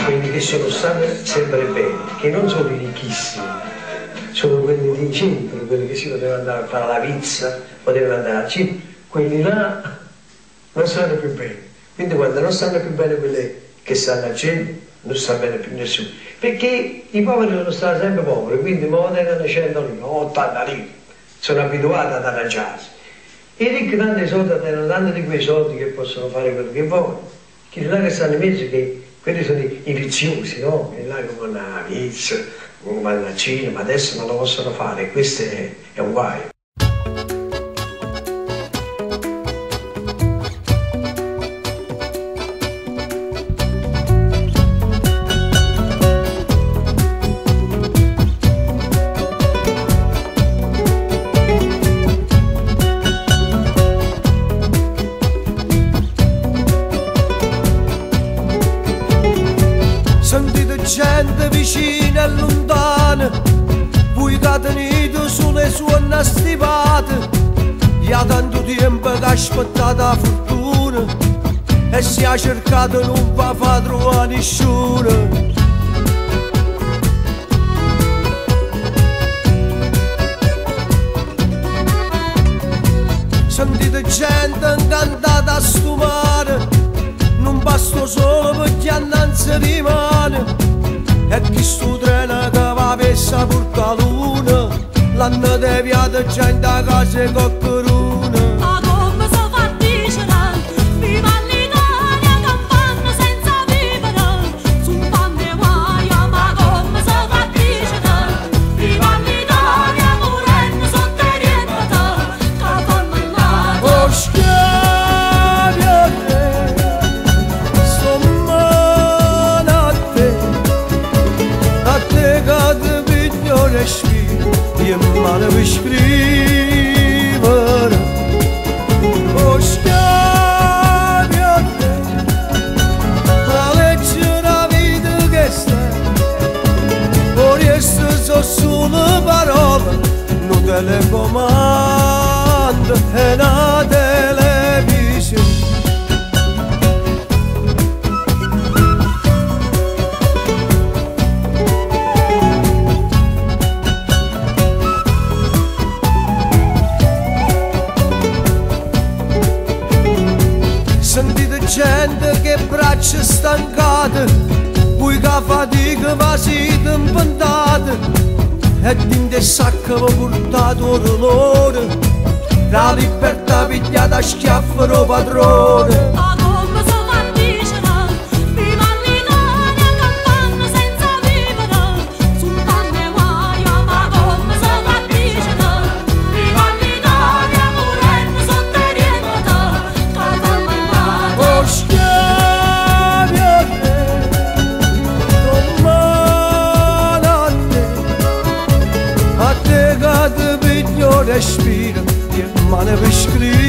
quelli che stanno sempre bene, che non sono i ricchissimi, sono quelli di centro, quelli che si potevano andare a fare la pizza, potevano andare al cinema, quelli là non stanno più bene. Quindi quando non stanno più bene quelli che stanno al centro, non sta bene più nessuno. Perché i poveri sono stati sempre poveri, quindi mi tengono 100 lire, 80 lire, sono abituati ad arrangiarsi. I ricchi tanti soldi hanno tanti di quei soldi che possono fare quello che vogliono. Chi là che stanno in mezzo, che quelli sono i viziosi, no? Quelli là che vanno a pizza, vanno al cinema, adesso non lo possono fare, questo è un guaio. Sentite gente vicina e lontana, voi che tenete sulle sue annastipate, ha tanto tempo che aspettate la fortuna e si ha cercato non va fa trovare nessuno. Sentite gente incantata a sto mare, non basta solo perché annanzi rimane, e chi sto treno che va pessa porta la luna, l'hanno deviato già in da casa e coccheruna. Ma come si fa a dicere, viva l'Italia campana senza vivere, su un pan di guaia, ma come si fa a dicere, viva l'Italia morendo sotto i rientati, che fanno il lato. Oh, schiavi a te, che ti piglio respiro, io male per scrivere. Oh, schiavi a te, la legge la vita che stai, o riesco so solo parole, non telecomando e una televisione. Sentite gente che braccia stancate, voi che fatica ma siete impantate, e dentro il sacco vi portate orolore, la libertà pigliata a schiaffo lo padrone. Ma come si fa a dicere, viva l'Italia campana senza vivere, su un pan di guaia, ma come si fa a dicere, viva l'Italia morendo sotto i rientati, che fanno il lato. Oh, schiavi a te, domani a te che ti piglio respiro, io male per scrivere.